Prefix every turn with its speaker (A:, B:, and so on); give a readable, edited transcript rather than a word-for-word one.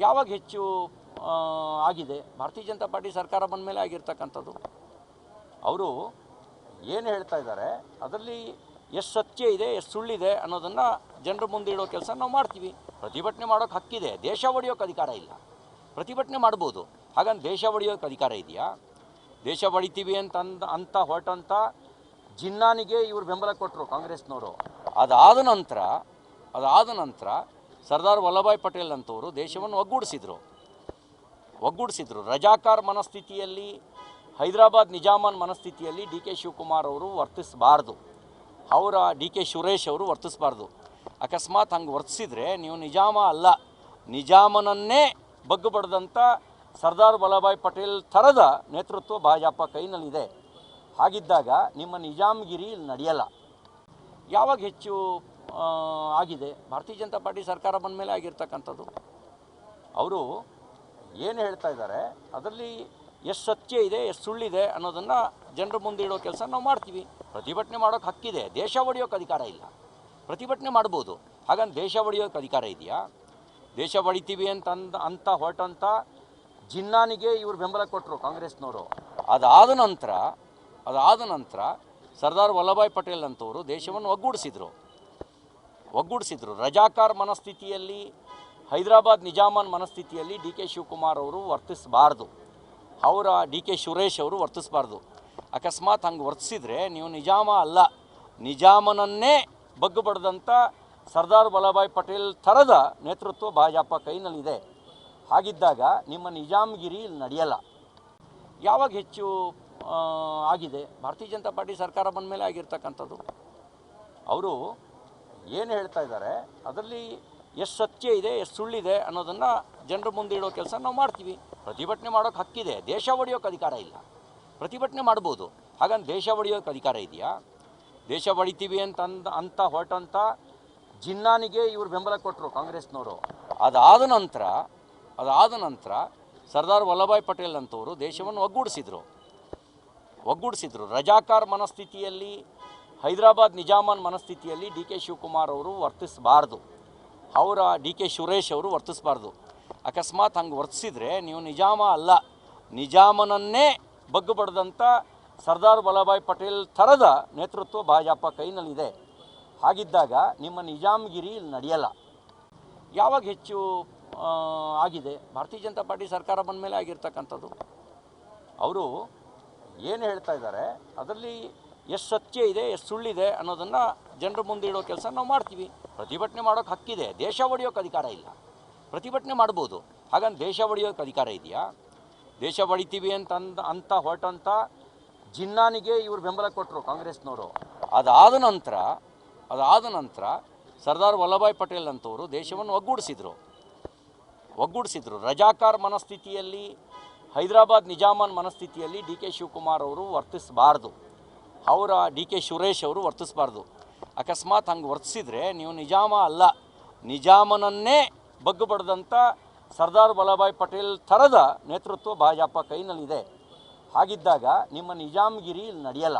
A: ಯಾವಾಗ ಹೆಚ್ಚು ಆಗಿದೆ? ಭಾರತೀಯ ಜನತಾ ಪಾರ್ಟಿ ಸರ್ಕಾರ ಬಂದ ಮೇಲೆ ಆಗಿರ್ತಕ್ಕಂಥದ್ದು. ಅವರು ಏನು ಹೇಳ್ತಾ ಇದ್ದಾರೆ ಅದರಲ್ಲಿ ಎಷ್ಟು ಸತ್ಯ ಇದೆ, ಎಷ್ಟು ಸುಳ್ಳಿದೆ ಅನ್ನೋದನ್ನು ಜನರ ಮುಂದೆ ಇಡೋ ಕೆಲಸ ನಾವು ಮಾಡ್ತೀವಿ. ಪ್ರತಿಭಟನೆ ಮಾಡೋಕ್ಕೆ ಹಕ್ಕಿದೆ, ದೇಶ ಒಡೆಯೋಕ್ಕೆ ಅಧಿಕಾರ ಇಲ್ಲ. ಪ್ರತಿಭಟನೆ ಮಾಡ್ಬೋದು, ಹಾಗಂತ ದೇಶ ಒಡೆಯೋಕ್ಕೆ ಅಧಿಕಾರ ಇದೆಯಾ? ದೇಶ ಒಡಿತೀವಿ ಅಂತ ಹೊರಟಂಥ ಜಿನ್ನಾನಿಗೆ ಇವರು ಬೆಂಬಲ ಕೊಟ್ಟರು ಕಾಂಗ್ರೆಸ್ನವರು. ಅದಾದ ನಂತರ ಸರ್ದಾರ್ ವಲ್ಲಭಾಯ್ ಪಟೇಲ್ ಅಂತವರು ದೇಶವನ್ನು ಒಗ್ಗೂಡಿಸಿದ್ರು. ರಜಾಕಾರ್ ಮನಸ್ಥಿತಿಯಲ್ಲಿ, ಹೈದರಾಬಾದ್ ನಿಜಾಮನ್ ಮನಸ್ಥಿತಿಯಲ್ಲಿ ಡಿ ಕೆ ಶಿವಕುಮಾರ್ ಅವರು ವರ್ತಿಸಬಾರ್ದು, ಡಿ ಕೆ ಸುರೇಶ್ ಅವರು ವರ್ತಿಸಬಾರ್ದು. ಅಕಸ್ಮಾತ್ ಹಂಗೆ ವರ್ತಿಸಿದರೆ ನೀವು ನಿಜಾಮ ಅಲ್ಲ, ನಿಜಾಮನನ್ನೇ ಬಗ್ಗು ಬಡ್ದಂಥ ಸರ್ದಾರ್ ವಲ್ಲಭಾಯ್ ಪಟೇಲ್ ಥರದ ನೇತೃತ್ವ ಭಾಜಪ ಕೈನಲ್ಲಿದೆ. ಹಾಗಿದ್ದಾಗ ನಿಮ್ಮ ನಿಜಾಮಗಿರಿ ಇಲ್ಲಿ ನಡೆಯಲ್ಲ. ಯಾವಾಗ ಹೆಚ್ಚು ಆಗಿದೆ? ಭಾರತೀಯ ಜನತಾ ಪಾರ್ಟಿ ಸರ್ಕಾರ ಬಂದ ಮೇಲೆ ಆಗಿರ್ತಕ್ಕಂಥದ್ದು. ಅವರು ಏನು ಹೇಳ್ತಾ ಇದ್ದಾರೆ ಅದರಲ್ಲಿ ಎಷ್ಟು ಸತ್ಯ ಇದೆ, ಎಷ್ಟು ಸುಳ್ಳಿದೆ ಅನ್ನೋದನ್ನು ಜನರ ಮುಂದೆ ಇಡೋ ಕೆಲಸ ನಾವು ಮಾಡ್ತೀವಿ. ಪ್ರತಿಭಟನೆ ಮಾಡೋಕ್ಕೆ ಹಕ್ಕಿದೆ, ದೇಶ ಒಡೆಯೋಕ್ಕೆ ಅಧಿಕಾರ ಇಲ್ಲ. ಪ್ರತಿಭಟನೆ ಮಾಡ್ಬೋದು, ಹಾಗಂತ ದೇಶ ಒಡೆಯೋಕ್ಕೆ ಅಧಿಕಾರ ಇದೆಯಾ? ದೇಶ ಒಡಿತೀವಿ ಅಂತ ಹೊರಟಂಥ ಜಿನ್ನಾನಿಗೆ ಇವರು ಬೆಂಬಲ ಕೊಟ್ಟರು ಕಾಂಗ್ರೆಸ್ನವರು. ಅದಾದ ನಂತರ ಸರ್ದಾರ್ ವಲ್ಲಭಾಯ್ ಪಟೇಲ್ ಅಂತವರು ದೇಶವನ್ನು ಒಗ್ಗೂಡಿಸಿದ್ರು. ರಜಾಕಾರ್ ಮನಸ್ಥಿತಿಯಲ್ಲಿ, ಹೈದರಾಬಾದ್ ನಿಜಾಮನ್ ಮನಸ್ಥಿತಿಯಲ್ಲಿ ಡಿ ಕೆ ಶಿವಕುಮಾರ್ ಅವರು ವರ್ತಿಸಬಾರ್ದು, ಡಿ ಕೆ ಸುರೇಶ್ ಅವರು ವರ್ತಿಸಬಾರ್ದು. ಅಕಸ್ಮಾತ್ ಹಂಗೆ ವರ್ತಿಸಿದರೆ ನೀವು ನಿಜಾಮ ಅಲ್ಲ, ನಿಜಾಮನನ್ನೇ ಬಗ್ಗು ಬಡ್ದಂಥ ಸರ್ದಾರ್ ವಲ್ಲಭಾಯ್ ಪಟೇಲ್ ಥರದ ನೇತೃತ್ವ ಭಾಜಪ ಕೈನಲ್ಲಿದೆ. ಹಾಗಿದ್ದಾಗ ನಿಮ್ಮ ನಿಜಾಮಗಿರಿ ಇಲ್ಲಿ ನಡೆಯಲ್ಲ. ಯಾವಾಗ ಹೆಚ್ಚು ಆಗಿದೆ? ಭಾರತೀಯ ಜನತಾ ಪಾರ್ಟಿ ಸರ್ಕಾರ ಬಂದ ಮೇಲೆ ಆಗಿರ್ತಕ್ಕಂಥದ್ದು. ಅವರು ಏನು ಹೇಳ್ತಾ ಇದ್ದಾರೆ ಅದರಲ್ಲಿ ಎಷ್ಟು ಸತ್ಯ ಇದೆ, ಎಷ್ಟು ಸುಳ್ಳಿದೆ ಅನ್ನೋದನ್ನು ಜನರ ಮುಂದೆ ಇಡೋ ಕೆಲಸ ನಾವು ಮಾಡ್ತೀವಿ. ಪ್ರತಿಭಟನೆ ಮಾಡೋಕ್ಕೆ ಹಕ್ಕಿದೆ, ದೇಶ ಒಡೆಯೋಕ್ಕೆ ಅಧಿಕಾರ ಇಲ್ಲ. ಪ್ರತಿಭಟನೆ ಮಾಡ್ಬೋದು, ಹಾಗಂತ ದೇಶ ಒಡೆಯೋಕ್ಕೆ ಅಧಿಕಾರ ಇದೆಯಾ? ದೇಶ ಒಡಿತೀವಿ ಅಂತ ಹೊರಟಂಥ ಜಿನ್ನಾನಿಗೆ ಇವರು ಬೆಂಬಲ ಕೊಟ್ಟರು ಕಾಂಗ್ರೆಸ್ನವರು. ಅದಾದ ನಂತರ ಸರ್ದಾರ್ ವಲ್ಲಭಾಯ್ ಪಟೇಲ್ ಅಂತವರು ದೇಶವನ್ನು ಒಗ್ಗೂಡಿಸಿದ್ರು. ರಜಾಕಾರ್ ಮನಸ್ಥಿತಿಯಲ್ಲಿ, ಹೈದರಾಬಾದ್ ನಿಜಾಮನ್ ಮನಸ್ಥಿತಿಯಲ್ಲಿ ಡಿ ಕೆ ಶಿವಕುಮಾರ್ ಅವರು ವರ್ತಿಸಬಾರ್ದು, ಡಿ ಕೆ ಸುರೇಶ್ ಅವರು ವರ್ತಿಸಬಾರ್ದು. ಅಕಸ್ಮಾತ್ ಹಂಗೆ ವರ್ತಿಸಿದರೆ ನೀವು ನಿಜಾಮ ಅಲ್ಲ, ನಿಜಾಮನನ್ನೇ ಬಗ್ಗು ಬಡ್ದಂಥ ಸರ್ದಾರ್ ವಲ್ಲಭಾಯ್ ಪಟೇಲ್ ಥರದ ನೇತೃತ್ವ ಭಾಜಪ ಕೈನಲ್ಲಿದೆ. ಹಾಗಿದ್ದಾಗ ನಿಮ್ಮ ನಿಜಾಮಗಿರಿ ಇಲ್ಲಿ ನಡೆಯಲ್ಲ. ಯಾವಾಗ ಹೆಚ್ಚು ಆಗಿದೆ? ಭಾರತೀಯ ಜನತಾ ಪಾರ್ಟಿ ಸರ್ಕಾರ ಬಂದ ಮೇಲೆ ಆಗಿರ್ತಕ್ಕಂಥದ್ದು. ಅವರು ಏನು ಹೇಳ್ತಾ ಇದ್ದಾರೆ ಅದರಲ್ಲಿ ಎಷ್ಟು ಸತ್ಯ ಇದೆ, ಎಷ್ಟು ಸುಳ್ಳಿದೆ ಅನ್ನೋದನ್ನು ಜನರ ಮುಂದೆ ಇಡೋ ಕೆಲಸ ನಾವು ಮಾಡ್ತೀವಿ. ಪ್ರತಿಭಟನೆ ಮಾಡೋಕ್ಕೆ ಹಕ್ಕಿದೆ, ದೇಶ ಒಡೆಯೋಕ್ಕೆ ಅಧಿಕಾರ ಇಲ್ಲ. ಪ್ರತಿಭಟನೆ ಮಾಡ್ಬೋದು, ಹಾಗಂತ ದೇಶ ಒಡೆಯೋಕ್ಕೆ ಅಧಿಕಾರ ಇದೆಯಾ? ದೇಶ ಒಡಿತೀವಿ ಅಂತ ಹೊರಟಂಥ ಜಿನ್ನಾನಿಗೆ ಇವರು ಬೆಂಬಲ ಕೊಟ್ಟರು ಕಾಂಗ್ರೆಸ್ನವರು. ಅದಾದ ನಂತರ ಸರ್ದಾರ್ ವಲ್ಲಭಾಯ್ ಪಟೇಲ್ ಅಂತವರು ದೇಶವನ್ನು ಒಗ್ಗೂಡಿಸಿದ್ರು. ರಜಾಕಾರ್ ಮನಸ್ಥಿತಿಯಲ್ಲಿ, ಹೈದರಾಬಾದ್ ನಿಜಾಮನ್ ಮನಸ್ಥಿತಿಯಲ್ಲಿ ಡಿ ಕೆ ಶಿವಕುಮಾರ್ ಅವರು ವರ್ತಿಸಬಾರ್ದು, ಡಿ ಕೆ ಸುರೇಶ್ ಅವರು ವರ್ತಿಸಬಾರ್ದು. ಅಕಸ್ಮಾತ್ ಹಂಗೆ ವರ್ತಿಸಿದರೆ ನೀವು ನಿಜಾಮ ಅಲ್ಲ, ನಿಜಾಮನನ್ನೇ ಬಗ್ಗು ಬಡ್ದಂಥ ಸರ್ದಾರ್ ವಲ್ಲಭಾಯ್ ಪಟೇಲ್ ಥರದ ನೇತೃತ್ವ ಭಾಜಪ ಕೈನಲ್ಲಿದೆ. ಹಾಗಿದ್ದಾಗ ನಿಮ್ಮ ನಿಜಾಮಗಿರಿ ಇಲ್ಲಿ ನಡೆಯಲ್ಲ.